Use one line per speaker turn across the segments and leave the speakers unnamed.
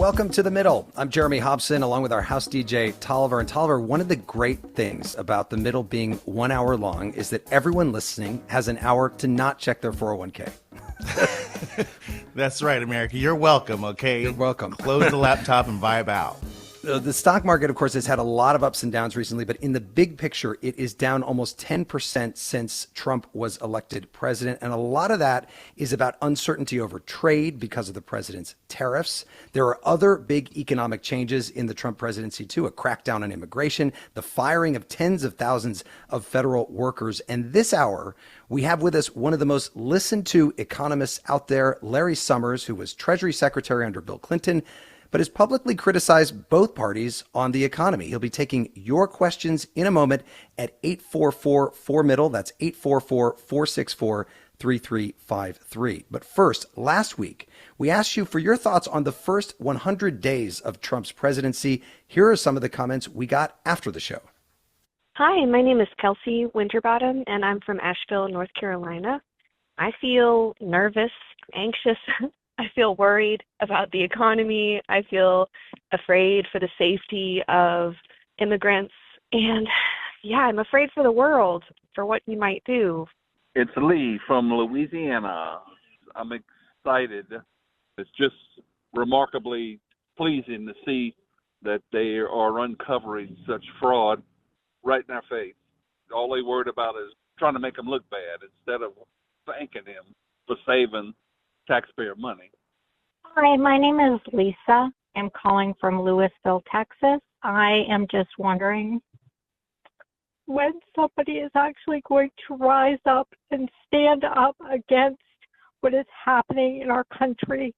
Welcome to The Middle. I'm Jeremy Hobson, along with our house DJ, Tolliver. And Tolliver, one of the great things about The Middle being 1 hour long is that everyone listening has an hour to not check their 401k.
That's right, America. You're welcome, okay?
You're welcome.
Close the laptop and vibe out.
The stock market, of course, has had a lot of ups and downs recently, but in the big picture, it is down almost 10% since Trump was elected president. And a lot of that is about uncertainty over trade because of the president's tariffs. There are other big economic changes in the Trump presidency, too, a crackdown on immigration, the firing of tens of thousands of federal workers. And this hour, we have with us one of the most listened to economists out there, Larry Summers, who was Treasury Secretary under Bill Clinton, but has publicly criticized both parties on the economy. He'll be taking your questions in a moment at 844-4MIDDLE. That's 844-464-3353. But first, last week, we asked you for your thoughts on the first 100 days of Trump's presidency. Here are some of the comments we got after the show.
Hi, my name is Kelsey Winterbottom, and I'm from Asheville, North Carolina. I feel nervous, anxious. I feel worried about the economy. I feel afraid for the safety of immigrants. And yeah, I'm afraid for the world, for what you might do.
It's Lee from Louisiana. I'm excited. It's just remarkably pleasing to see that they are uncovering such fraud right in our face. All they worried about is trying to make them look bad instead of thanking him for saving taxpayer money.
Hi, my name is Lisa. I'm calling from Louisville, Texas. I am just wondering when somebody is actually going to rise up and stand up against what is happening in our country.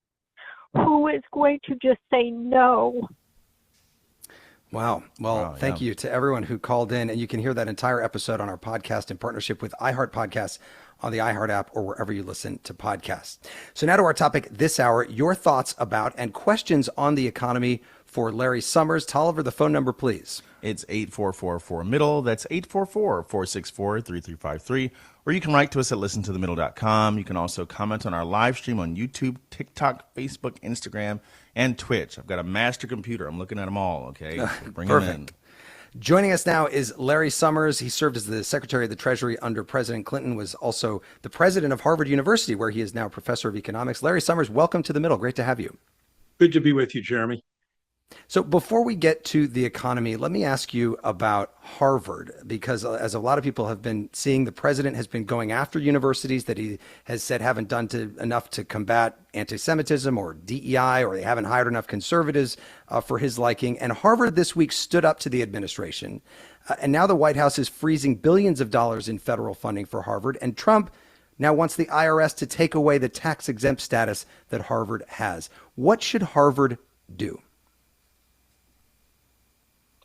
Who is going to just say no?
Wow. Well, thank you to everyone who called in. And you can hear that entire episode on our podcast in partnership with iHeart Podcasts on the iHeart app or wherever you listen to podcasts. So now to our topic this hour, your thoughts about and questions on the economy for Larry Summers. Tolliver, the phone number, please.
It's 844-4MIDDLE. That's 844-464-3353. Or you can write to us at listentothemiddle.com. You can also comment on our live stream on YouTube, TikTok, Facebook, Instagram, and Twitch. I've got a master computer. I'm looking at them all, okay? So bring them in.
Joining us now is Larry Summers. He served as the Secretary of the Treasury under President Clinton, was also the president of Harvard University, where he is now professor of economics. Larry Summers, welcome to The Middle. Great to have you.
Good to be with you, Jeremy.
So before we get to the economy, let me ask you about Harvard, because as a lot of people have been seeing, the president has been going after universities that he has said haven't done enough to combat anti-Semitism or DEI, or they haven't hired enough conservatives for his liking. And Harvard this week stood up to the administration. And now the White House is freezing billions of dollars in federal funding for Harvard. And Trump now wants the IRS to take away the tax-exempt status that Harvard has. What should Harvard do?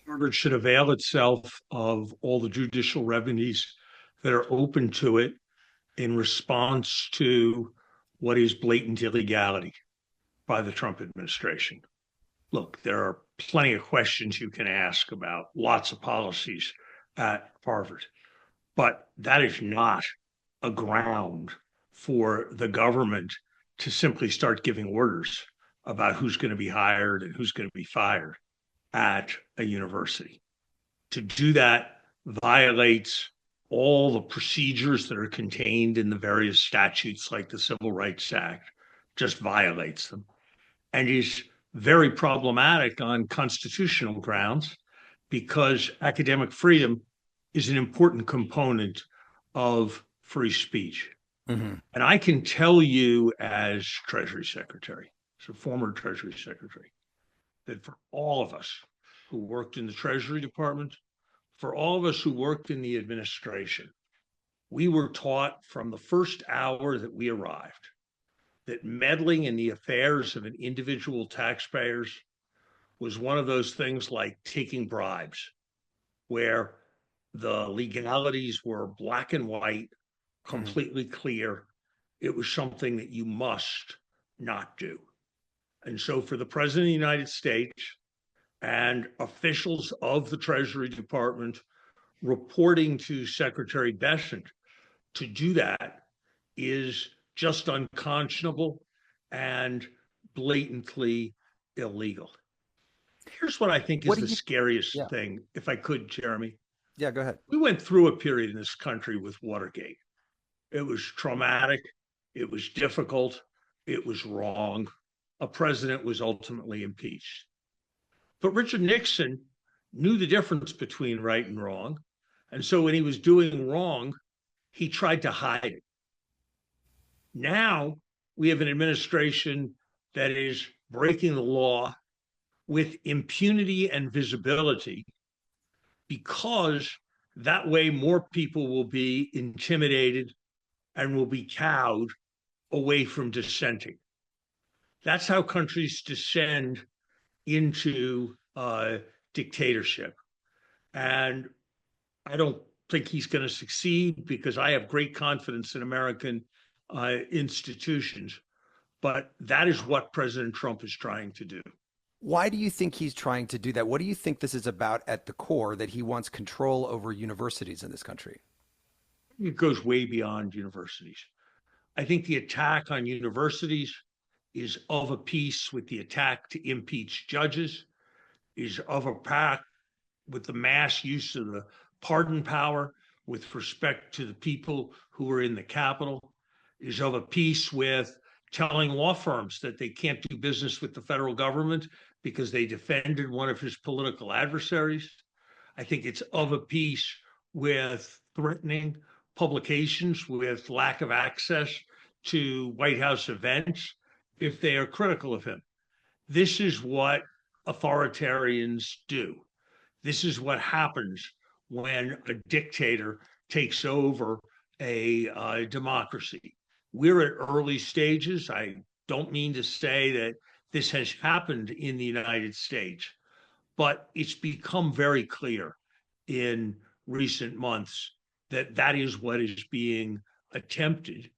Harvard should avail itself of all the judicial remedies that are open to it in response to what is blatant illegality by the Trump administration. Look, there are plenty of questions you can ask about lots of policies at Harvard, but that is not a ground for the government to simply start giving orders about who's going to be hired and who's going to be fired at a university. To do that violates all the procedures that are contained in the various statutes like the Civil Rights Act, just violates them, and is very problematic on constitutional grounds because academic freedom is an important component of free speech. Mm-hmm. And I can tell you as Treasury Secretary, as a former Treasury Secretary, that for all of us who worked in the Treasury Department, for all of us who worked in the administration, we were taught from the first hour that we arrived that meddling in the affairs of an individual taxpayers was one of those things like taking bribes, where the legalities were black and white, completely clear. It was something that you must not do. And so for the President of the United States and officials of the Treasury Department reporting to Secretary Bessent to do that is just unconscionable and blatantly illegal. Here's what I think
What
is
do
the
you?
scariest
Yeah,
thing, if I could, Jeremy.
yeah. Go ahead.
We went through a period in this country with Watergate. It was traumatic. It was difficult. It was wrong. A president was ultimately impeached. But Richard Nixon knew the difference between right and wrong. And so when he was doing wrong, he tried to hide it. Now we have an administration that is breaking the law with impunity and visibility because that way more people will be intimidated and will be cowed away from dissenting. That's how countries descend into dictatorship. And I don't think he's going to succeed because I have great confidence in American institutions. But that is what President Trump is trying to do.
Why do you think he's trying to do that? What do you think this is about at the core, that he wants control over universities in this country?
It goes way beyond universities. I think the attack on universities is of a piece with the attack to impeach judges, is of a pack with the mass use of the pardon power with respect to the people who are in the Capitol, is of a piece with telling law firms that they can't do business with the federal government because they defended one of his political adversaries. I think it's of a piece with threatening publications with lack of access to White House events if they are critical of him. This is what authoritarians do. This is what happens when a dictator takes over a democracy. We're at early stages. I don't mean to say that this has happened in the United States, but it's become very clear in recent months that that is what is being attempted.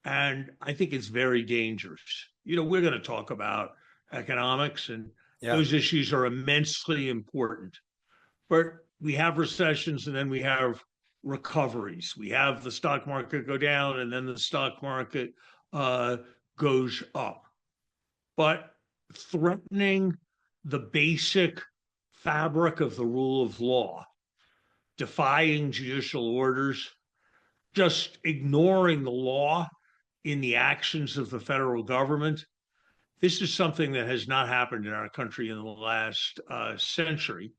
And I think it's very dangerous. You know, we're going to talk about economics, and
Yeah.
those issues are immensely important. But we have recessions and then we have recoveries. We have the stock market go down and then the stock market uh, goes up. But threatening the basic fabric of the rule of law, defying judicial orders, just ignoring the law in the actions of the federal government. This is something that has not happened in our country in the last century.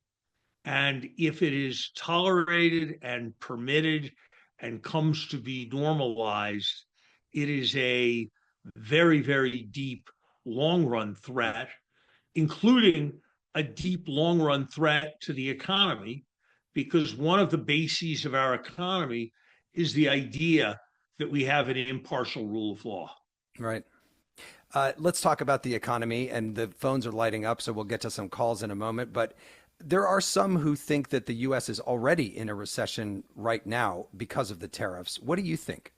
And if it is tolerated and permitted and comes to be normalized, it is a very, very deep long run threat, including a deep long run threat to the economy, because one of the bases of our economy is the idea that we have an impartial rule of law.
Right. Let's talk about the economy, and the phones are lighting up, so we'll get to some calls in a moment. But there are some who think that the U.S. is already in a recession right now because of the tariffs. What do you think?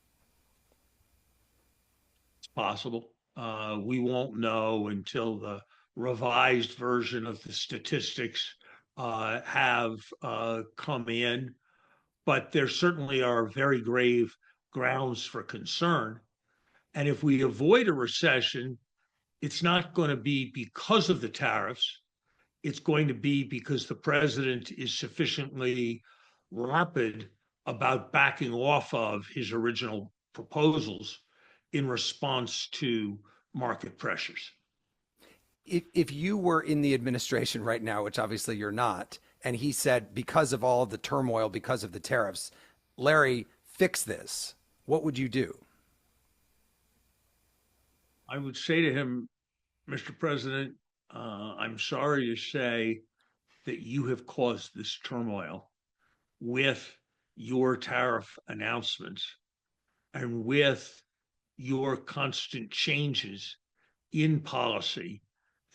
It's possible. We won't know until the revised version of the statistics have come in, but there certainly are very grave grounds for concern. And if we avoid a recession, it's not going to be because of the tariffs. It's going to be because the president is sufficiently rapid about backing off of his original proposals in response to market pressures.
If you were in the administration right now, which obviously you're not, and he said, because of all the turmoil, because of the tariffs, Larry, fix this, what would you do?
I would say to him, Mr. President, I'm sorry to say that you have caused this turmoil with your tariff announcements and with your constant changes in policy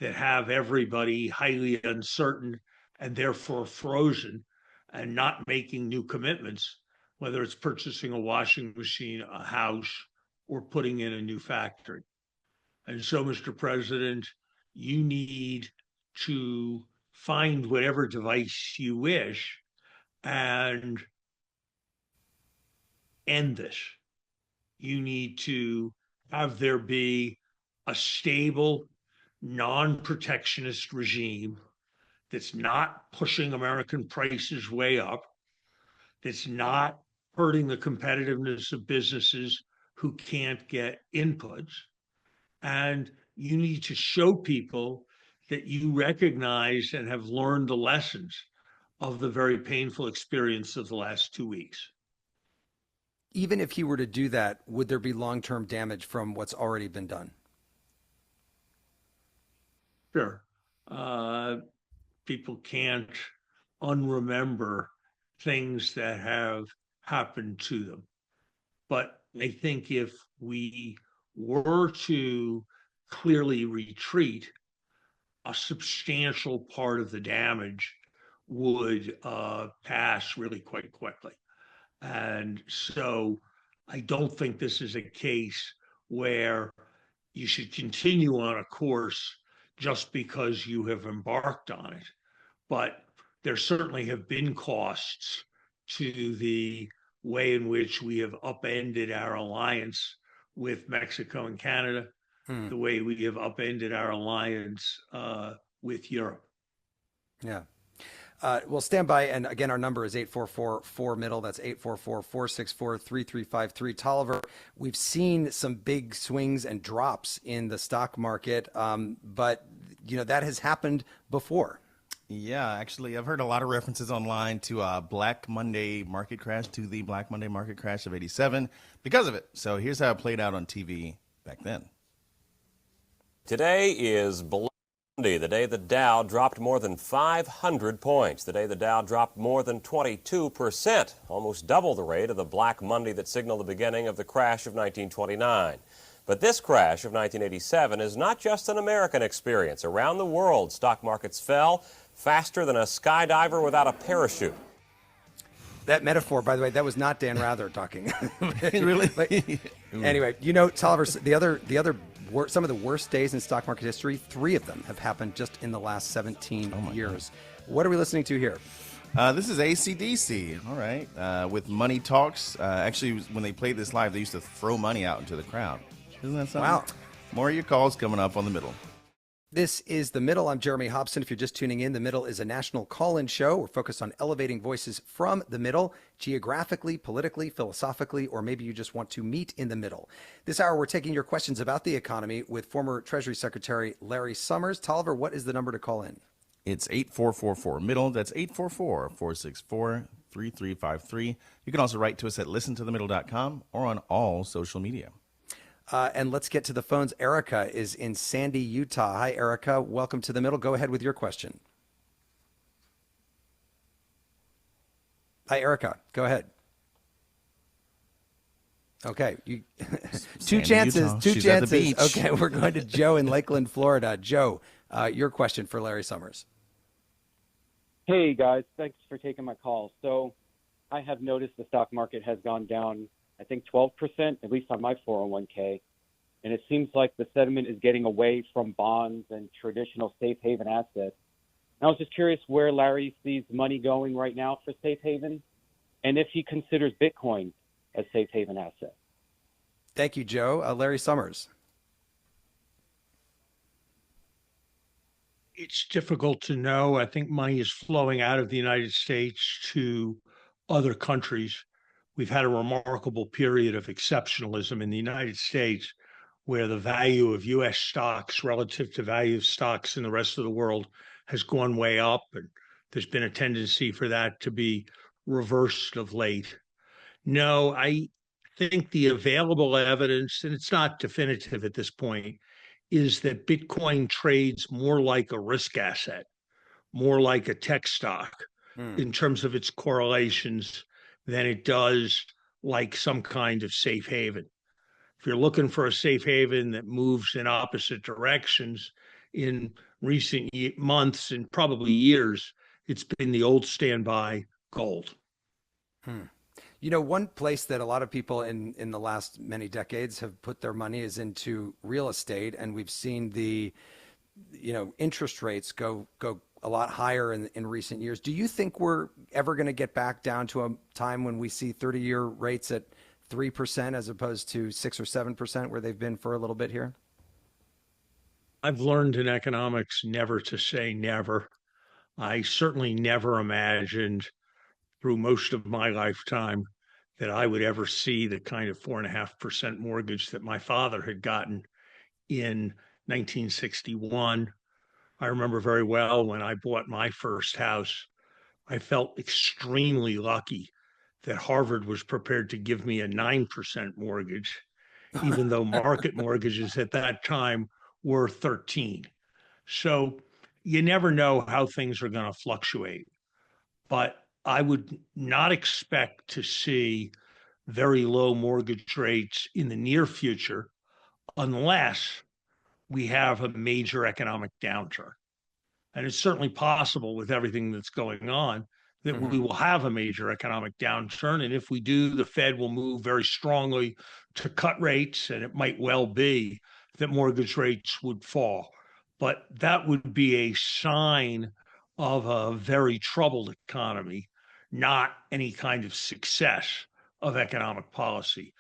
that have everybody highly uncertain and therefore frozen and not making new commitments, whether it's purchasing a washing machine, a house, or putting in a new factory. And so, Mr. President, you need to find whatever device you wish and end this. You need to have there be a stable non-protectionist regime that's not pushing American prices way up, that's not hurting the competitiveness of businesses who can't get inputs. And you need to show people that you recognize and have learned the lessons of the very painful experience of the last 2 weeks.
Even if he were to do that, would there be long-term damage from what's already been done?
Sure. People can't unremember things that have happened to them. But I think if we were to clearly retreat, a substantial part of the damage would pass really quite quickly. And so I don't think this is a case where you should continue on a course just because you have embarked on it. But there certainly have been costs to the way in which we have upended our alliance with Mexico and Canada, the way we have upended our alliance with Europe.
Yeah. Well, stand by. And again, our number is 844-4-MIDDLE. That's 844-464-3353. Tolliver, we've seen some big swings and drops in the stock market, but, that has happened before.
Yeah, actually, I've heard a lot of references online to Black Monday market crash, to the Black Monday market crash of '87 because of it. So here's how it played out on TV back then.
Today is Black Monday, the day the Dow dropped more than 500 points, the day the Dow dropped more than 22%, almost double the rate of the Black Monday that signaled the beginning of the crash of 1929. But this crash of 1987 is not just an American experience. Around the world, stock markets fell faster than a skydiver without a parachute.
That metaphor, by the way, that was not Dan Rather talking.
Really?
But anyway, Tolliver, some of the worst days in stock market history, 3 of them have happened just in the last 17 years. God. What are we listening to here?
This is AC/DC, all right, with Money Talks. Actually, when they played this live, they used to throw money out into the crowd. Isn't that something?
Wow.
More of your calls coming up on The Middle.
This is The Middle. I'm Jeremy Hobson. If you're just tuning in, The Middle is a national call-in show. We're focused on elevating voices from the middle, geographically, politically, philosophically, or maybe you just want to meet in the middle. This hour, we're taking your questions about the economy with former Treasury Secretary Larry Summers. Tolliver, what is the number to call in?
It's 844-4-MIDDLE. That's 844-464-3353. You can also write to us at listentothemiddle.com or on all social media.
And let's get to the phones. Erica is in Sandy, Utah. Hi, Erica. Welcome to The Middle. Go ahead with your question. Hi, Erica. Go ahead. Okay. Two chances.
Utah.
Two
She's at the
chances.
beach.
Okay. We're going to Joe in Lakeland, Florida. Joe, your question for Larry Summers.
Hey, guys. Thanks for taking my call. So I have noticed the stock market has gone down, I think 12%, at least on my 401k. And it seems like the sentiment is getting away from bonds and traditional safe haven assets. And I was just curious where Larry sees money going right now for safe haven and if he considers Bitcoin a safe haven asset.
Thank you, Joe. Larry Summers.
It's difficult to know. I think money is flowing out of the United States to other countries. We've had a remarkable period of exceptionalism in the United States where the value of U.S. stocks relative to value of stocks in the rest of the world has gone way up. And there's been a tendency for that to be reversed of late. No, I think the available evidence, and it's not definitive at this point, is that Bitcoin trades more like a risk asset, more like a tech stock in terms of its correlations than it does like some kind of safe haven. If you're looking for a safe haven that moves in opposite directions in recent months and probably years, it's been the old standby gold.
One place that a lot of people in the last many decades have put their money is into real estate, and we've seen the interest rates go a lot higher in recent years. Do you think we're ever going to get back down to a time when we see 30-year rates at 3% as opposed to 6 or 7% where they've been for a little bit here?
I've learned in economics never to say never. I certainly never imagined through most of my lifetime that I would ever see the kind of 4.5% mortgage that my father had gotten in 1961. I remember very well when I bought my first house, I felt extremely lucky that Harvard was prepared to give me a 9% mortgage, even though market mortgages at that time were 13. So you never know how things are going to fluctuate. But I would not expect to see very low mortgage rates in the near future unless we have a major economic downturn. And it's certainly possible with everything that's going on that we will have a major economic downturn. And if we do, the Fed will move very strongly to cut rates, and it might well be that mortgage rates would fall. But that would be a sign of a very troubled economy, not any kind of success of economic policy.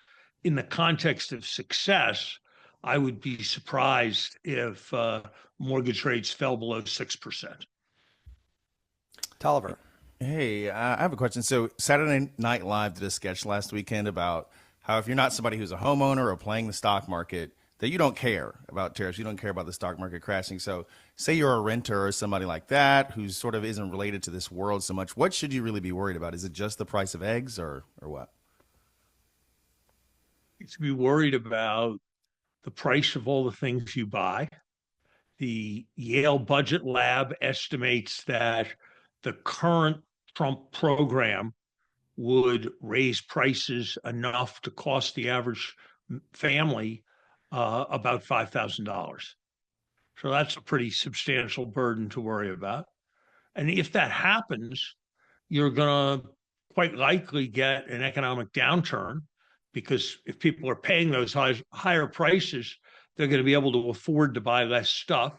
In the context of success, I would be surprised if mortgage rates fell below 6%.
Tolliver.
Hey, I have a question. So Saturday Night Live did a sketch last weekend about how if you're not somebody who's a homeowner or playing the stock market, that you don't care about tariffs. You don't care about the stock market crashing. So say you're a renter or somebody like that who sort of isn't related to this world so much. What should you really be worried about? Is it just the price of eggs or what?
You should be worried about the price of all the things you buy. The Yale Budget Lab estimates that the current Trump program would raise prices enough to cost the average family about $5,000. So that's a pretty substantial burden to worry about. And if that happens, you're going to quite likely get an economic downturn because if people are paying those higher prices, they're going to be able to afford to buy less stuff.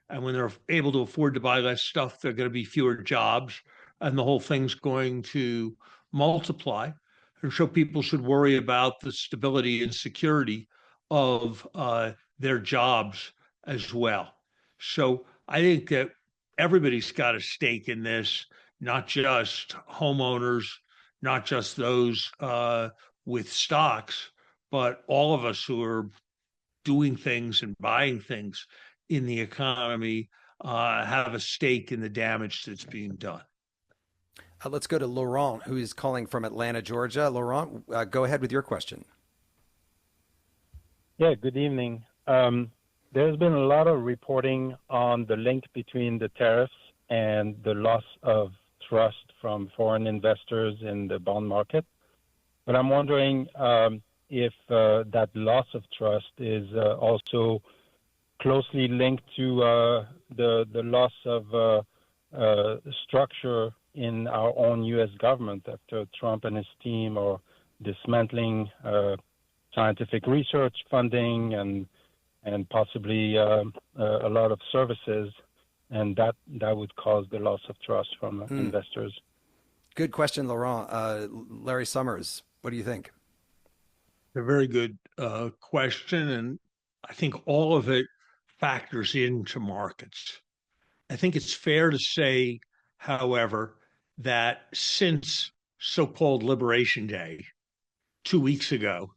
And when they're able to afford to buy less stuff, there are going to be fewer jobs, and the whole thing's going to multiply. And so people should worry about the stability and security of their jobs as well. So I think that everybody's got a stake in this, not just homeowners, not just those with stocks, but all of us who are doing things and buying things in the economy have a stake in the damage that's being done.
Let's go to Laurent, who is calling from Atlanta, Georgia. Laurent, go ahead with your question.
Yeah, good evening. There's been a lot of reporting on the link between the tariffs and the loss of trust from foreign investors in the bond market. But I'm wondering if that loss of trust is also closely linked to the loss of structure in our own U.S. government after Trump and his team are dismantling scientific research funding and possibly a lot of services, and that would cause the loss of trust from investors.
Good question, Laurent. Larry Summers, what do you think?
A very good question, and I think all of it factors into markets. I think it's fair to say, however, that since so-called Liberation Day 2 weeks ago,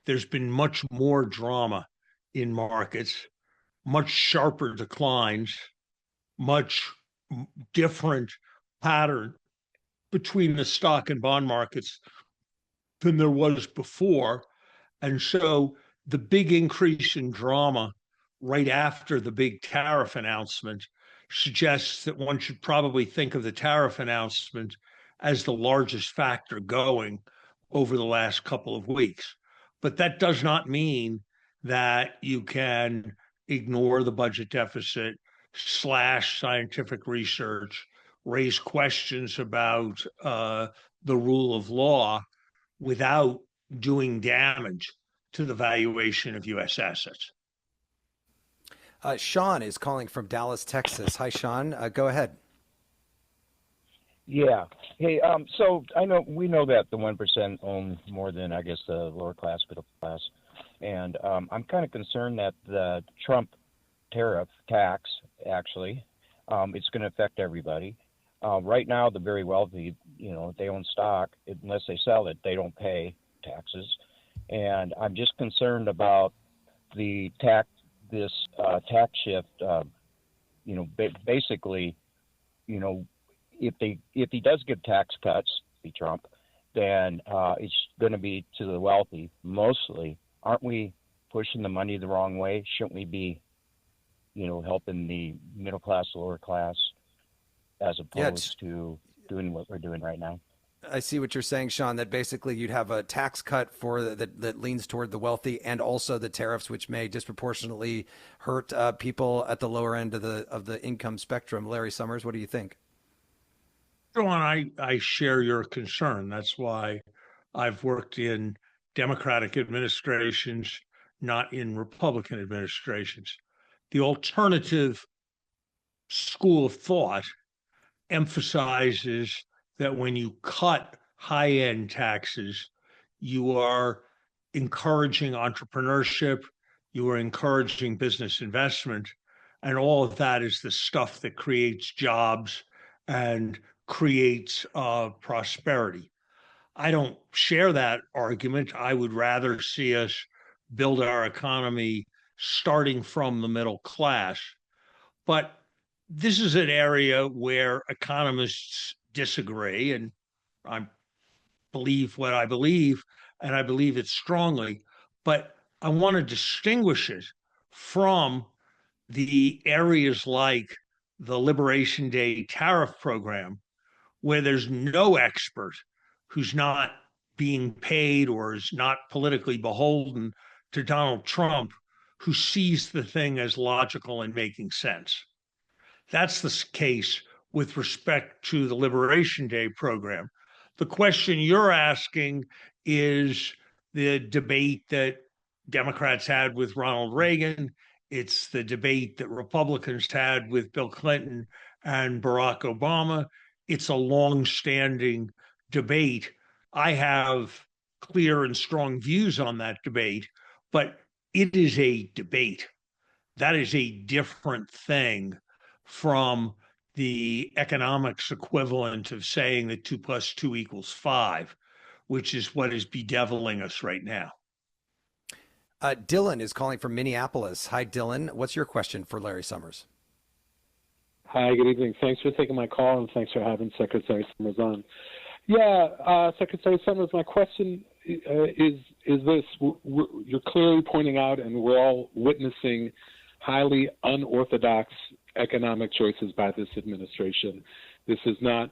there's been much more drama in markets, much sharper declines, much different pattern between the stock and bond markets than there was before. And so the big increase in drama right after the big tariff announcement suggests that one should probably think of the tariff announcement as the largest factor going over the last couple of weeks. But that does not mean that you can ignore the budget deficit, slash scientific research, raise questions about the rule of law without doing damage to the valuation of U.S. assets.
Sean is calling from Dallas, Texas. Hi, Sean. Go ahead.
Yeah. Hey, so we know that the 1% own more than, I guess, the lower class, middle class. And I'm kind of concerned that the Trump tariff tax, actually. It's going to affect everybody. Right now, the very wealthy, if they own stock, unless they sell it, they don't pay taxes. And I'm just concerned about the tax shift. Basically, if he does give tax cuts, be Trump, then it's going to be to the wealthy mostly. Aren't we pushing the money the wrong way? Shouldn't we be, helping the middle class, lower class, as opposed to doing what we're doing right now?
I see what you're saying, Sean, that basically you'd have a tax cut that leans toward the wealthy, and also the tariffs, which may disproportionately hurt people at the lower end of the income spectrum. Larry Summers, what do you think?
John, I share your concern. That's why I've worked in Democratic administrations, not in Republican administrations. The alternative school of thought emphasizes that when you cut high-end taxes, you are encouraging entrepreneurship, you are encouraging business investment, and all of that is the stuff that creates jobs and creates prosperity. I don't share that argument. I would rather see us build our economy starting from the middle class. But this is an area where economists disagree, and I believe what I believe, and I believe it strongly. But I want to distinguish it from the areas like the Liberation Day tariff program, where there's no expert who's not being paid or is not politically beholden to Donald Trump, who sees the thing as logical and making sense. That's the case with respect to the Liberation Day program. The question you're asking is the debate that Democrats had with Ronald Reagan. It's the debate that Republicans had with Bill Clinton and Barack Obama. It's a long-standing debate. I have clear and strong views on that debate, but it is a debate. That is a different thing from the economics equivalent of saying that 2 + 2 = 5, which is what is bedeviling us right now.
Dylan is calling from Minneapolis. Hi, Dylan. What's your question for Larry Summers?
Hi, good evening. Thanks for taking my call, and thanks for having Secretary Summers on. Yeah, Secretary Summers, my question is this. You're clearly pointing out, and we're all witnessing, highly unorthodox economic choices by this administration. This is not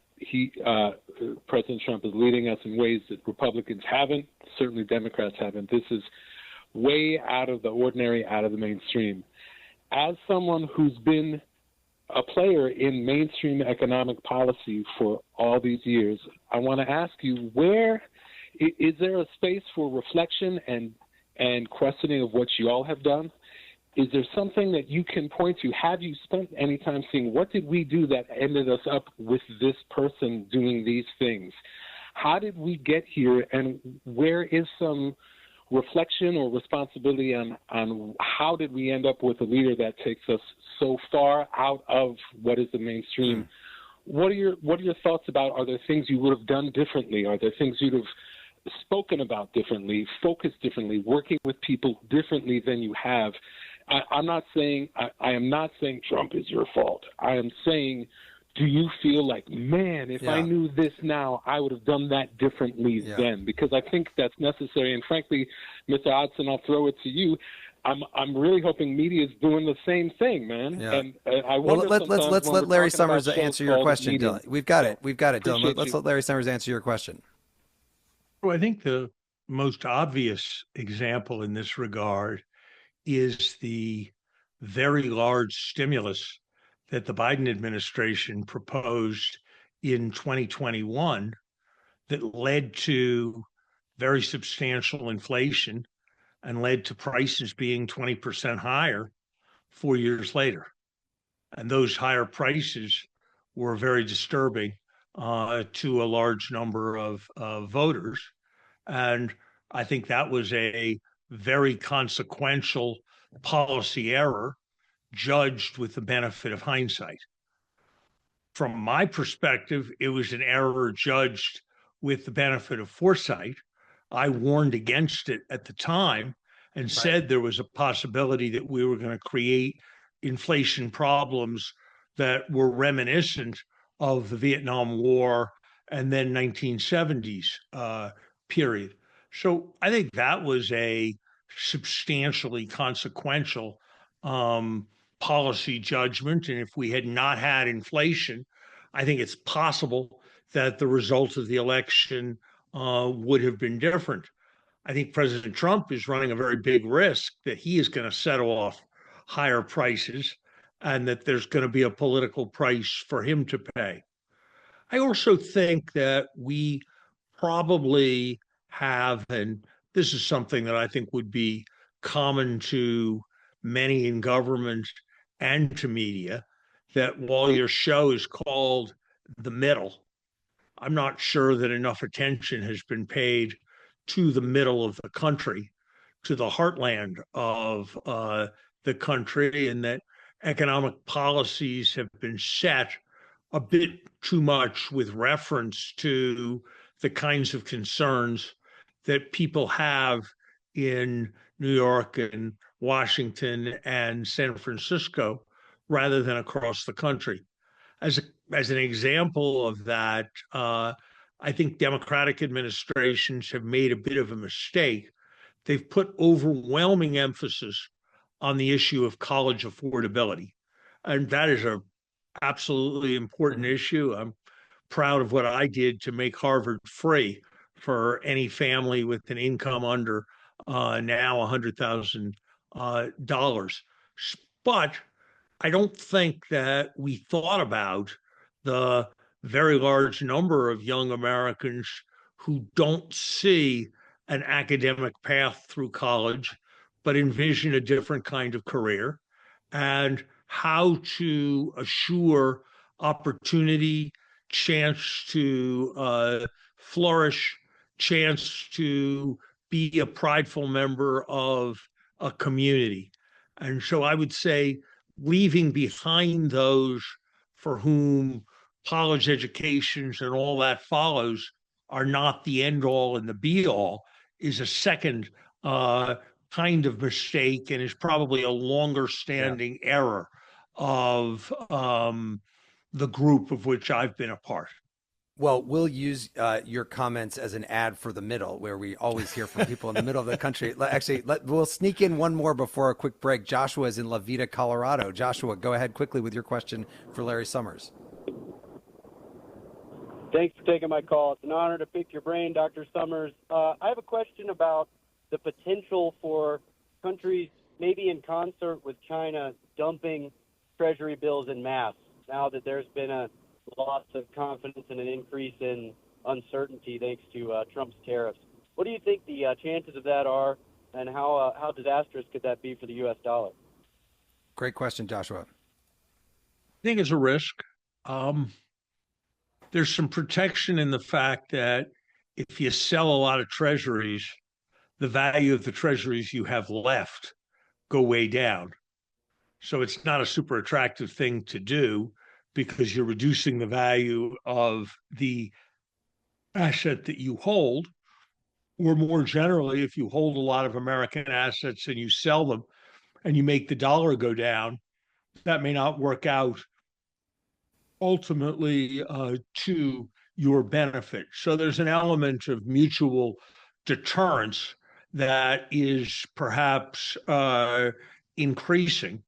President Trump is leading us in ways that Republicans haven't, certainly Democrats haven't. This is way out of the ordinary, out of the mainstream. As someone who's been a player in mainstream economic policy for all these years, I want to ask you, where is there a space for reflection and questioning of what you all have done? Is there something that you can point to? Have you spent any time seeing what did we do that ended us up with this person doing these things? How did we get here, and where is some reflection or responsibility on how did we end up with a leader that takes us so far out of what is the mainstream? What are your thoughts about? Are there things you would have done differently? Are there things you'd have spoken about differently, focused differently, working with people differently than you have? I am not saying Trump is your fault. I am saying, do you feel like, man, if I knew this now, I would have done that differently then? Because I think that's necessary. And frankly, Mr. Hodson, I'll throw it to you. I'm really hoping media is doing the same thing, man.
Yeah.
And I wonder
let's let Larry Summers answer your question,
media.
Dylan. We've got it, Dylan. Let's
you.
let Larry Summers answer your question.
Well, I think the most obvious example in this regard is the very large stimulus that the Biden administration proposed in 2021 that led to very substantial inflation and led to prices being 20% higher 4 years later. And those higher prices were very disturbing to a large number of voters. And I think that was a very consequential policy error judged with the benefit of hindsight. From my perspective, it was an error judged with the benefit of foresight. I warned against it at the time and said there was a possibility that we were going to create inflation problems that were reminiscent of the Vietnam War and then 1970s period. So I think that was a substantially consequential policy judgment. And if we had not had inflation, I think it's possible that the results of the election would have been different. I think President Trump is running a very big risk that he is going to set off higher prices and that there's going to be a political price for him to pay. I also think that we probably have, and this is something that I think would be common to many in government and to media, that while your show is called The Middle, I'm not sure that enough attention has been paid to the middle of the country, to the heartland of the country, and that economic policies have been set a bit too much with reference to the kinds of concerns that people have in New York and Washington and San Francisco rather than across the country. As an example of that, I think Democratic administrations have made a bit of a mistake. They've put overwhelming emphasis on the issue of college affordability. And that is a absolutely important issue. I'm proud of what I did to make Harvard free for any family with an income under now $100,000. But I don't think that we thought about the very large number of young Americans who don't see an academic path through college, but envision a different kind of career, and how to assure opportunity, chance to flourish, chance to be a prideful member of a community. And so I would say leaving behind those for whom college educations and all that follows are not the end all and the be all is a second kind of mistake, and is probably a longer standing error of the group of which I've been a part.
Well, we'll use your comments as an ad for The Middle, where we always hear from people in the middle of the country. We'll sneak in one more before a quick break. Joshua is in La Vita, Colorado. Joshua, go ahead quickly with your question for Larry Summers.
Thanks for taking my call. It's an honor to pick your brain, Dr. Summers. I have a question about the potential for countries, maybe in concert with China, dumping Treasury bills en masse now that there's been a loss of confidence and an increase in uncertainty thanks to Trump's tariffs. What do you think the chances of that are, and how disastrous could that be for the U.S. dollar?
Great question, Joshua.
I think it's a risk. There's some protection in the fact that if you sell a lot of treasuries, the value of the treasuries you have left go way down. So it's not a super attractive thing to do because you're reducing the value of the asset that you hold. Or more generally, if you hold a lot of American assets and you sell them and you make the dollar go down, that may not work out ultimately to your benefit. So there's an element of mutual deterrence that is perhaps increasing.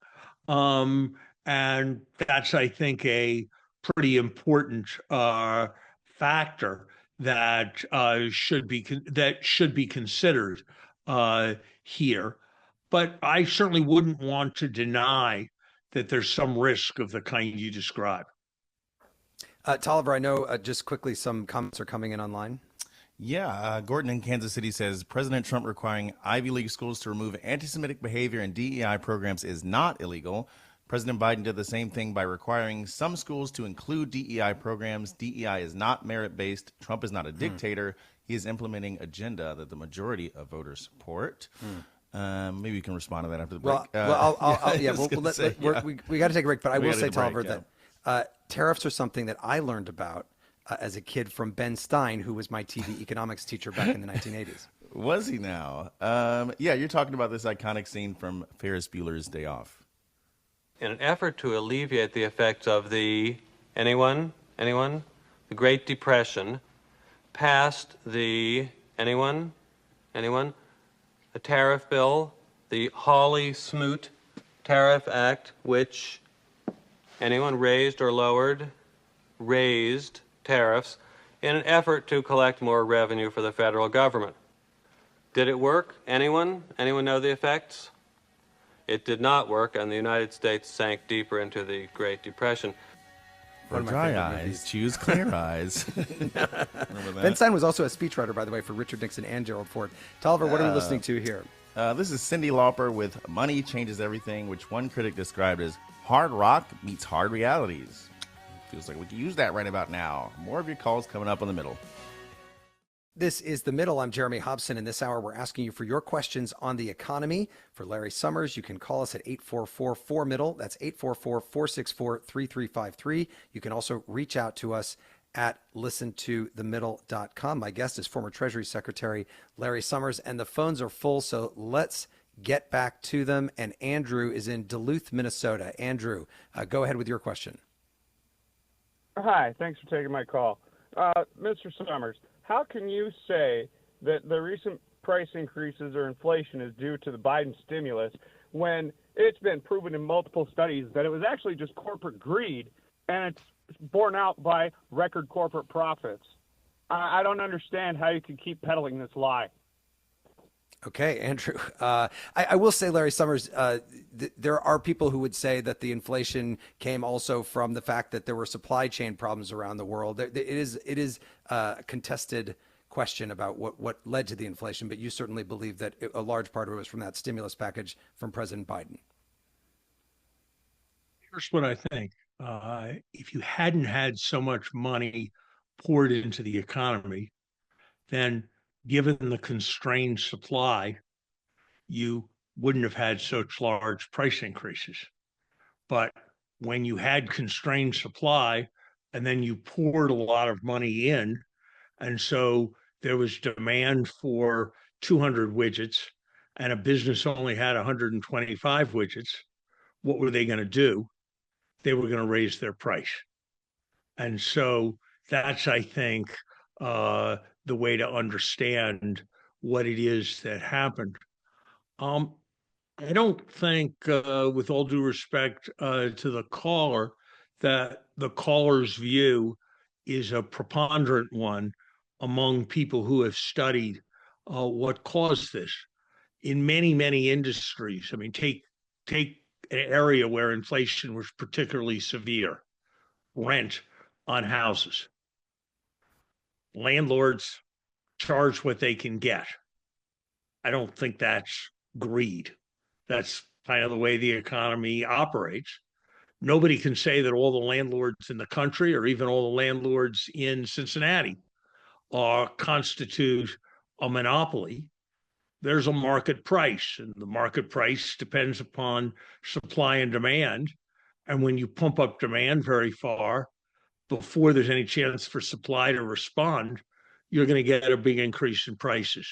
And that's, I think, a pretty important factor that should be considered here. But I certainly wouldn't want to deny that there's some risk of the kind you describe.
Tolliver, I know just quickly some comments are coming in online.
Yeah, Gordon in Kansas City says President Trump requiring Ivy League schools to remove anti-Semitic behavior in DEI programs is not illegal. President Biden did the same thing by requiring some schools to include DEI programs. DEI is not merit-based. Trump is not a dictator. He is implementing agenda that the majority of voters support. Maybe you can respond to that after the
Well,
break.
we got to take a break, but I
We
will
gotta
say,
take a break,
Tolliver, that tariffs are something that I learned about as a kid from Ben Stein, who was my TV economics teacher back in the 1980s.
Was he now? Yeah, you're talking about this iconic scene from Ferris Bueller's Day Off.
In an effort to alleviate the effects of the the Great Depression, passed the the tariff bill, the Hawley-Smoot Tariff Act, which raised or lowered tariffs in an effort to collect more revenue for the federal government. Did it work? Anyone know the effects? It did not work, and the United States sank deeper into the Great Depression.
For dry eyes, choose clear eyes.
Ben Stein was also a speechwriter, by the way, for Richard Nixon and Gerald Ford. Tolliver, what are we listening to here?
This is Cyndi Lauper with Money Changes Everything, which one critic described as hard rock meets hard realities. Feels like we can use that right about now. More of your calls coming up in the middle.
This is The Middle. I'm Jeremy Hobson, and this hour we're asking you for your questions on the economy. For Larry Summers, you can call us at 844-4MIDDLE. That's 844-464-3353. You can also reach out to us at listentothemiddle.com. My guest is former Treasury Secretary Larry Summers, and the phones are full, so let's get back to them. And Andrew is in Duluth, Minnesota. Andrew, go ahead with your question.
Hi, thanks for taking my call. Mr. Summers, how can you say that the recent price increases or inflation is due to the Biden stimulus when it's been proven in multiple studies that it was actually just corporate greed and it's borne out by record corporate profits? I don't understand how you can keep peddling this lie.
Okay, Andrew. I will say, Larry Summers, there are people who would say that the inflation came also from the fact that there were supply chain problems around the world. It is a contested question about what led to the inflation, but you certainly believe that a large part of it was from that stimulus package from President Biden.
Here's what I think. If you hadn't had so much money poured into the economy, then given the constrained supply, you wouldn't have had such large price increases. But when you had constrained supply and then you poured a lot of money in, and so there was demand for 200 widgets and a business only had 125 widgets, what were they going to do? They were going to raise their price. And so that's, I think, the way to understand what it is that happened. I don't think, with all due respect to the caller, that the caller's view is a preponderant one among people who have studied what caused this. In many, many industries, I mean, take an area where inflation was particularly severe, rent on houses. Landlords charge what they can get. I don't think that's greed. That's kind of the way the economy operates. Nobody can say that all the landlords in the country or even all the landlords in Cincinnati constitute a monopoly. There's a market price, and the market price depends upon supply and demand. And when you pump up demand very far, before there's any chance for supply to respond, you're going to get a big increase in prices.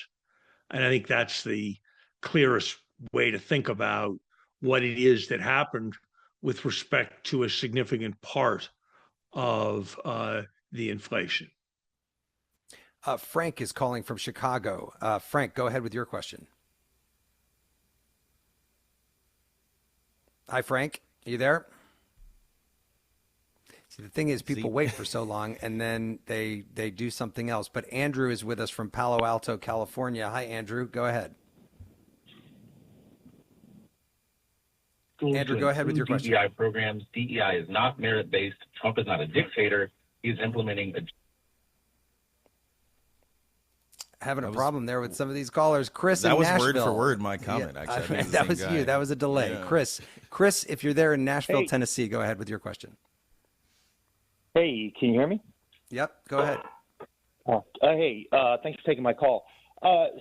And I think that's the clearest way to think about what it is that happened with respect to a significant part of the inflation.
Frank is calling from Chicago. Frank, go ahead with your question. Hi, Frank. Are you there? See, the thing is, people wait for so long and then they do something else. But Andrew is with us from Palo Alto, California. Hi, Andrew. Go ahead. Andrew, go ahead with your question.
DEI programs. DEI is not merit-based. Trump is not a dictator. He's implementing a...
Having a problem there with some of these callers. Chris in
That was
Nashville.
word for word my comment, actually.
That was you. That was a delay. Yeah. Chris, if you're there in Nashville, Tennessee, go ahead with your question.
Hey, can you hear me?
Yep, go ahead.
Hey, thanks for taking my call.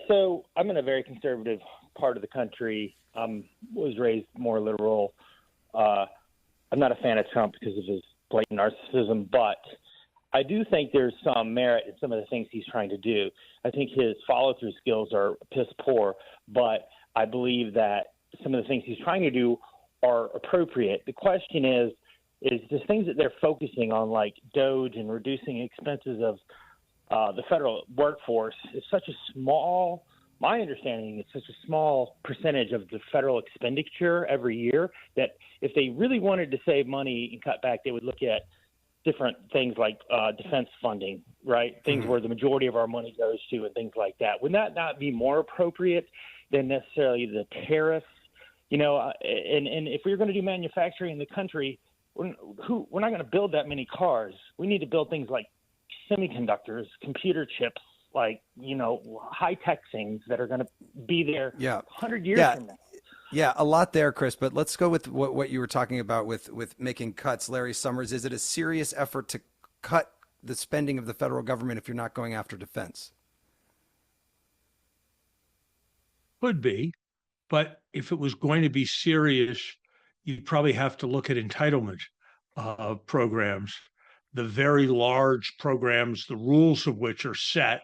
So I'm in a very conservative part of the country, was raised more liberal. I'm not a fan of Trump because of his blatant narcissism, but I do think there's some merit in some of the things he's trying to do. I think his follow-through skills are piss poor, but I believe that some of the things he's trying to do are appropriate. The question is the things that they're focusing on, like DOGE and reducing expenses of the federal workforce, is such a small – my understanding is such a small percentage of the federal expenditure every year that if they really wanted to save money and cut back, they would look at different things like defense funding, right? Things where the majority of our money goes to and things like that. Would that not be more appropriate than necessarily the tariffs? You know, and if we're going to do manufacturing in the country, we're not going to build that many cars. We need to build things like semiconductors, computer chips, like, you know, high-tech things that are going to be there 100 years from now.
Yeah, a lot there, Chris, but let's go with what you were talking about with making cuts. Larry Summers, is it a serious effort to cut the spending of the federal government if you're not going after defense?
Could be, but if it was going to be serious, you'd probably have to look at entitlement programs, the very large programs, the rules of which are set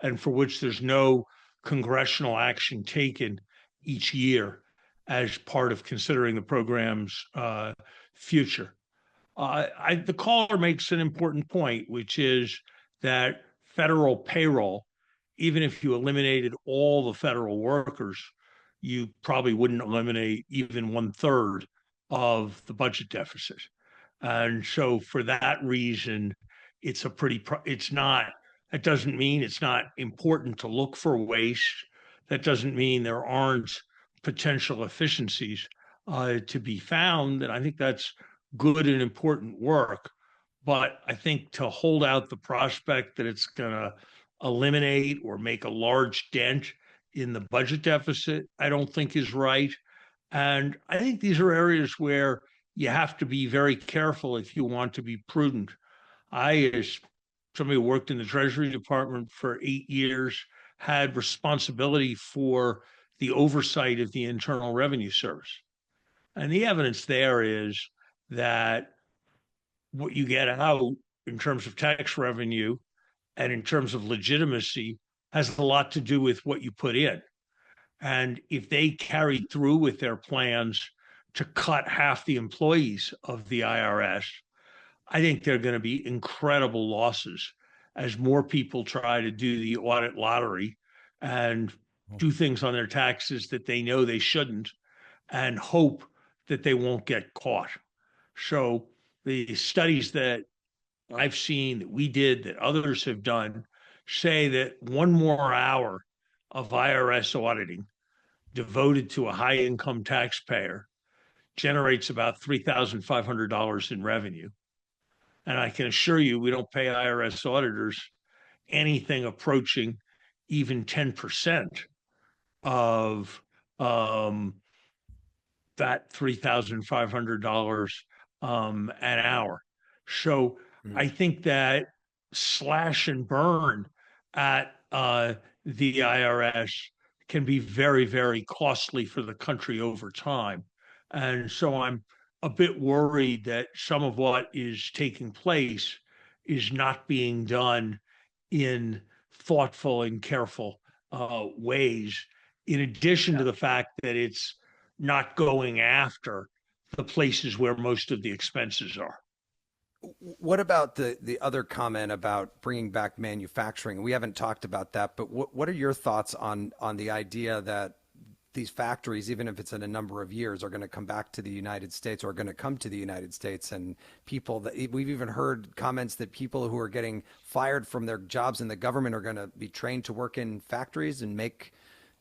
and for which there's no congressional action taken each year as part of considering the program's future. The caller makes an important point, which is that federal payroll, even if you eliminated all the federal workers, you probably wouldn't eliminate even 1/3 of the budget deficit. And so for that reason, that doesn't mean it's not important to look for waste. That doesn't mean there aren't potential efficiencies to be found. And I think that's good and important work. But I think to hold out the prospect that it's going to eliminate or make a large dent in the budget deficit, I don't think is right. And I think these are areas where you have to be very careful if you want to be prudent. I, as somebody who worked in the Treasury Department for 8 years, had responsibility for the oversight of the Internal Revenue Service. And the evidence there is that what you get out in terms of tax revenue and in terms of legitimacy has a lot to do with what you put in. And if they carried through with their plans to cut half the employees of the IRS, I think there are going to be incredible losses as more people try to do the audit lottery and do things on their taxes that they know they shouldn't and hope that they won't get caught. So the studies that I've seen, that we did, that others have done, say that one more hour of IRS auditing devoted to a high-income taxpayer generates about $3,500 in revenue. And I can assure you, we don't pay IRS auditors anything approaching even 10% of that $3,500 an hour. So I think that slash and burn at the IRS can be very, very costly for the country over time. And so I'm a bit worried that some of what is taking place is not being done in thoughtful and careful ways, in addition to the fact that it's not going after the places where most of the expenses are.
What about the other comment about bringing back manufacturing? We haven't talked about that, but what are your thoughts on the idea that these factories, even if it's in a number of years, are going to come back to the United States or are going to come to the United States? And people that we've even heard comments that people who are getting fired from their jobs in the government are going to be trained to work in factories and make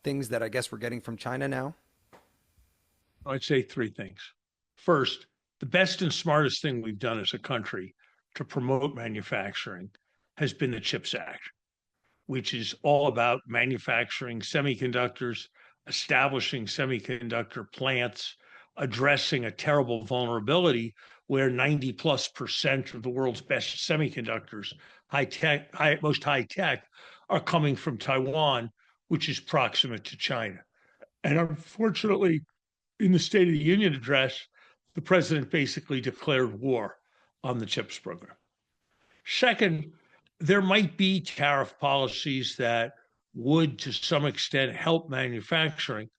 things that I guess we're getting from China now.
I'd say three things. First, the best and smartest thing we've done as a country to promote manufacturing has been the CHIPS Act, which is all about manufacturing semiconductors, establishing semiconductor plants, addressing a terrible vulnerability where 90+% of the world's best semiconductors, most high tech, are coming from Taiwan, which is proximate to China. And unfortunately, in the State of the Union address, the president basically declared war on the CHIPS program. Second, there might be tariff policies that would, to some extent, help manufacturing,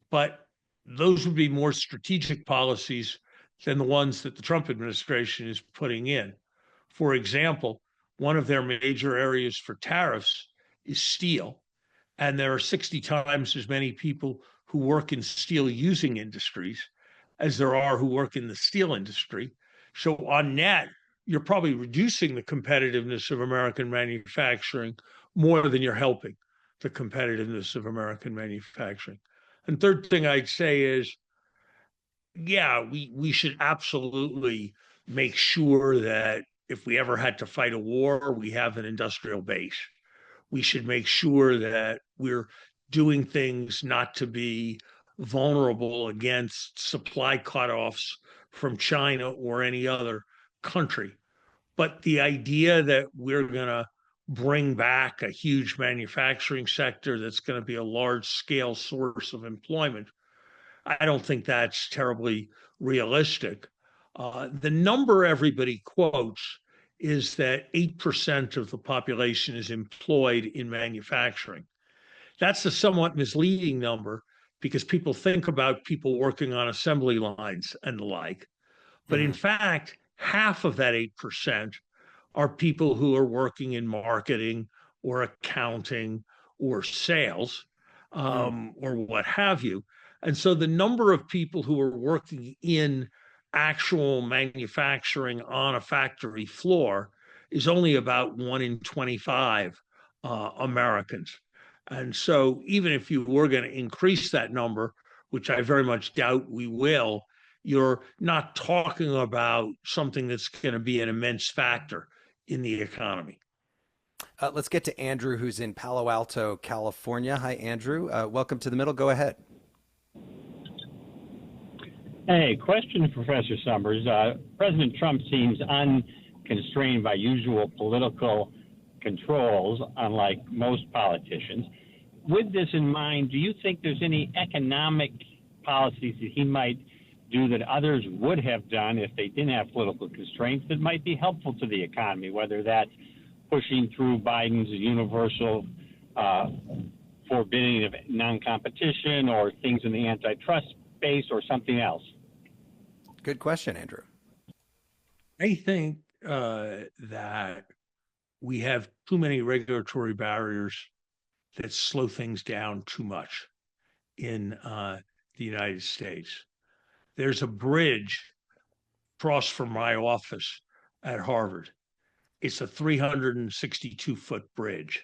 but those would be more strategic policies than the ones that the Trump administration is putting in. For example, one of their major areas for tariffs is steel, and there are 60 times as many people who work in steel using industries as there are who work in the steel industry. So on net, you're probably reducing the competitiveness of American manufacturing more than you're helping the competitiveness of American manufacturing. And third thing I'd say is, yeah, we should absolutely make sure that if we ever had to fight a war, we have an industrial base. We should make sure that we're doing things not to be vulnerable against supply cutoffs from China or any other country. But the idea that we're going to bring back a huge manufacturing sector that's going to be a large scale source of employment, I don't think that's terribly realistic. The number everybody quotes is that 8% of the population is employed in manufacturing. That's a somewhat misleading number because people think about people working on assembly lines and the like. But in fact, half of that 8% are people who are working in marketing or accounting or sales or what have you. And so the number of people who are working in actual manufacturing on a factory floor is only about 1 in 25 Americans. And so even if you were going to increase that number, which I very much doubt we will, you're not talking about something that's going to be an immense factor in the economy.
Let's get to Andrew, who's in Palo Alto, California. Hi, Andrew. Welcome to the middle. Go ahead.
Hey, question for Professor Summers. President Trump seems unconstrained by usual political controls, unlike most politicians. With this in mind, do you think there's any economic policies that he might do that others would have done if they didn't have political constraints that might be helpful to the economy, whether that's pushing through Biden's universal forbidding of non-competition or things in the antitrust space or something else?
Good question, Andrew.
I think that we have too many regulatory barriers that slow things down too much in the United States. There's a bridge across from my office at Harvard. It's a 362-foot bridge.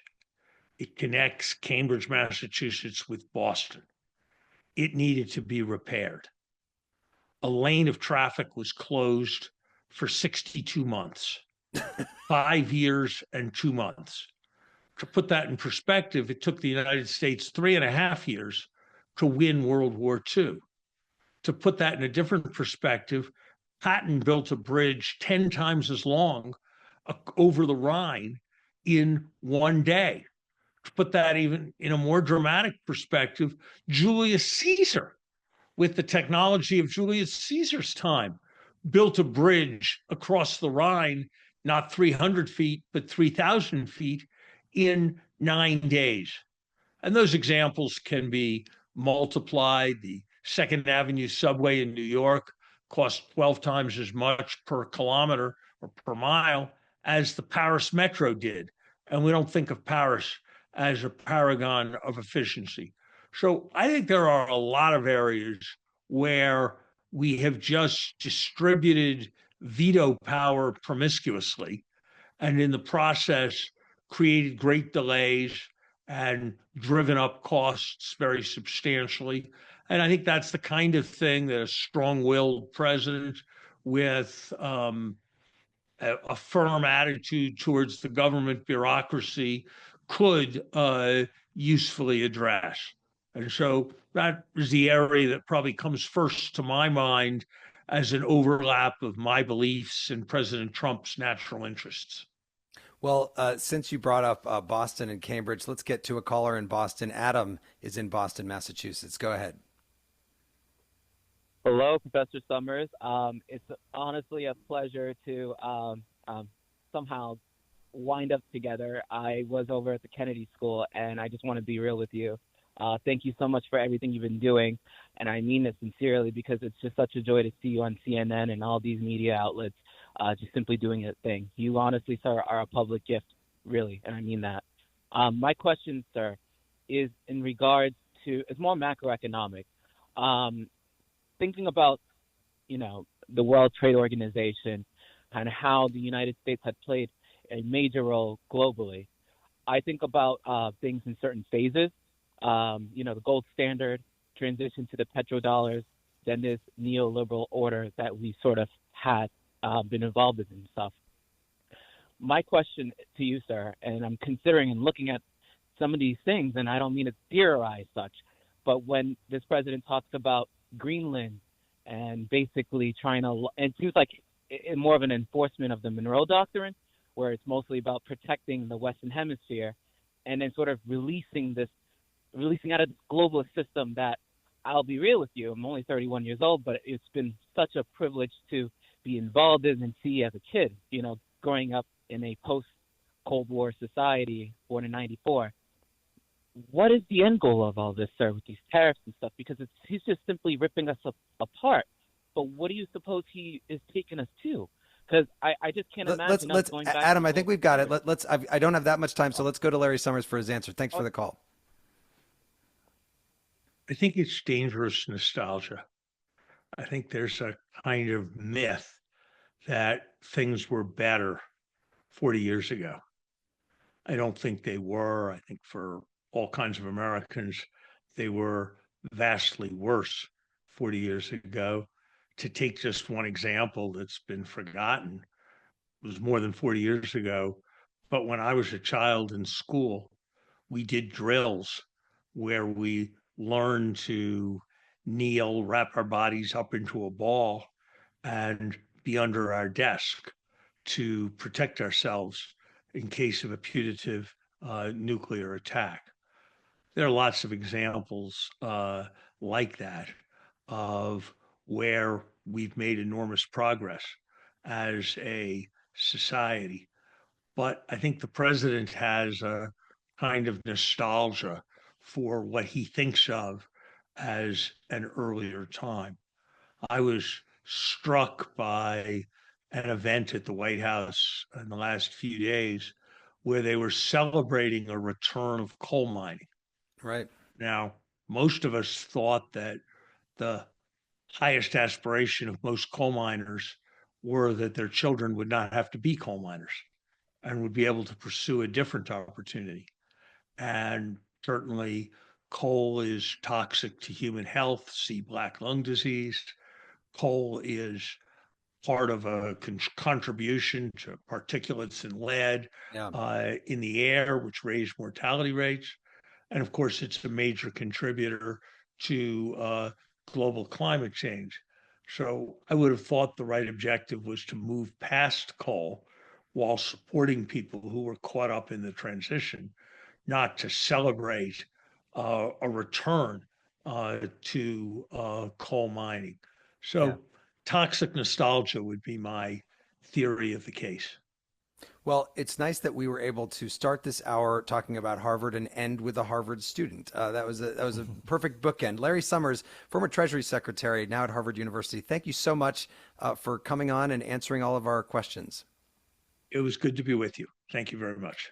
It connects Cambridge, Massachusetts with Boston. It needed to be repaired. A lane of traffic was closed for 62 months, 5 years and 2 months. To put that in perspective, it took the United States 3.5 years to win World War II. To put that in a different perspective, Patton built a bridge 10 times as long over the Rhine in 1 day. To put that even in a more dramatic perspective, Julius Caesar, with the technology of Julius Caesar's time, built a bridge across the Rhine, not 300 feet, but 3,000 feet in 9 days. And those examples can be multiplied. The Second Avenue subway in New York cost 12 times as much per kilometer or per mile as the Paris metro did. And we don't think of Paris as a paragon of efficiency. So I think there are a lot of areas where we have just distributed veto power promiscuously, and in the process created great delays and driven up costs very substantially. And I think that's the kind of thing that a strong-willed president with a firm attitude towards the government bureaucracy could usefully address. And so that is the area that probably comes first to my mind as an overlap of my beliefs and President Trump's natural interests.
Well, since you brought up Boston and Cambridge, let's get to a caller in Boston. Adam is in Boston, Massachusetts. Go ahead.
Hello, Professor Summers. It's honestly a pleasure to somehow wind up together. I was over at the Kennedy School, and I just want to be real with you. Thank you so much for everything you've been doing, and I mean this sincerely because it's just such a joy to see you on CNN and all these media outlets just simply doing your thing. You honestly, sir, are a public gift, really, and I mean that. My question, sir, is in regards to, it's more macroeconomic. Thinking about, the World Trade Organization and how the United States had played a major role globally, I think about things in certain phases. The gold standard, transition to the petrodollars, then this neoliberal order that we sort of had been involved in and stuff. My question to you, sir, and I'm considering and looking at some of these things, and I don't mean to theorize such, but when this president talks about Greenland and basically trying to, and it seems like more of an enforcement of the Monroe Doctrine, where it's mostly about protecting the Western Hemisphere, and then sort of releasing out of this globalist system that, I'll be real with you, I'm only 31 years old, but it's been such a privilege to be involved in and see as a kid, growing up in a post-Cold War society, born in 94. What is the end goal of all this, sir, with these tariffs and stuff? Because he's just simply ripping us apart. But what do you suppose he is taking us to? Because I just can't imagine us going back.
Adam, I think we've got it. I don't have that much time, so let's go to Larry Summers for his answer. Thanks for the call.
I think it's dangerous nostalgia. I think there's a kind of myth that things were better 40 years ago. I don't think they were. I think for all kinds of Americans, they were vastly worse 40 years ago. To take just one example that's been forgotten, it was more than 40 years ago, but when I was a child in school, we did drills where we learned to kneel, wrap our bodies up into a ball, and be under our desk to protect ourselves in case of a putative nuclear attack. There are lots of examples like that of where we've made enormous progress as a society. But I think the president has a kind of nostalgia for what he thinks of as an earlier time. I was struck by an event at the White House in the last few days where they were celebrating a return of coal mining.
Right.
Now, most of us thought that the highest aspiration of most coal miners were that their children would not have to be coal miners and would be able to pursue a different opportunity. And certainly coal is toxic to human health, see black lung disease. Coal is part of a contribution to particulates and lead in the air, which raise mortality rates. And of course, it's a major contributor to global climate change. So I would have thought the right objective was to move past coal while supporting people who were caught up in the transition, not to celebrate a return to coal mining. So toxic nostalgia would be my theory of the case.
Well, it's nice that we were able to start this hour talking about Harvard and end with a Harvard student. That was a perfect bookend. Larry Summers, former Treasury Secretary, now at Harvard University. Thank you so much for coming on and answering all of our questions.
It was good to be with you. Thank you very much.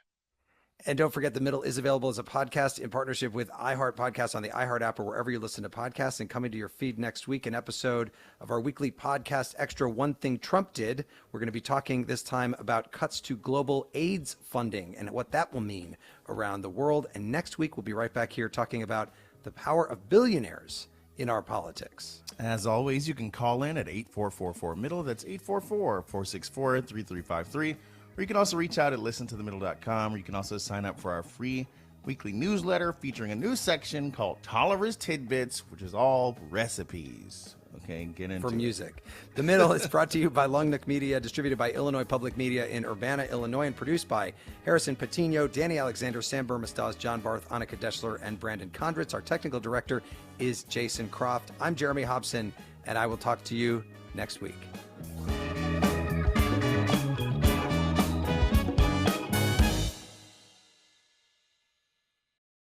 And don't forget, The Middle is available as a podcast in partnership with iHeart Podcasts on the iHeart app or wherever you listen to podcasts. And coming to your feed next week, an episode of our weekly podcast extra, One Thing Trump Did. We're going to be talking this time about cuts to global AIDS funding and what that will mean around the world. And next week, we'll be right back here talking about the power of billionaires in our politics.
As always, you can call in at 8444-MIDDLE. That's 844-464-3353. Or you can also reach out at listentothemiddle.com, or you can also sign up for our free weekly newsletter featuring a new section called Tolliver's Tidbits, which is all recipes. Okay, get into
for
it.
music. The Middle is brought to you by Longnook Media, distributed by Illinois Public Media in Urbana, Illinois, and produced by Harrison Patino, Danny Alexander, Sam Burmistaz, John Barth, Annika Deschler, and Brandon Kondritz. Our technical director is Jason Croft. I'm Jeremy Hobson, and I will talk to you next week.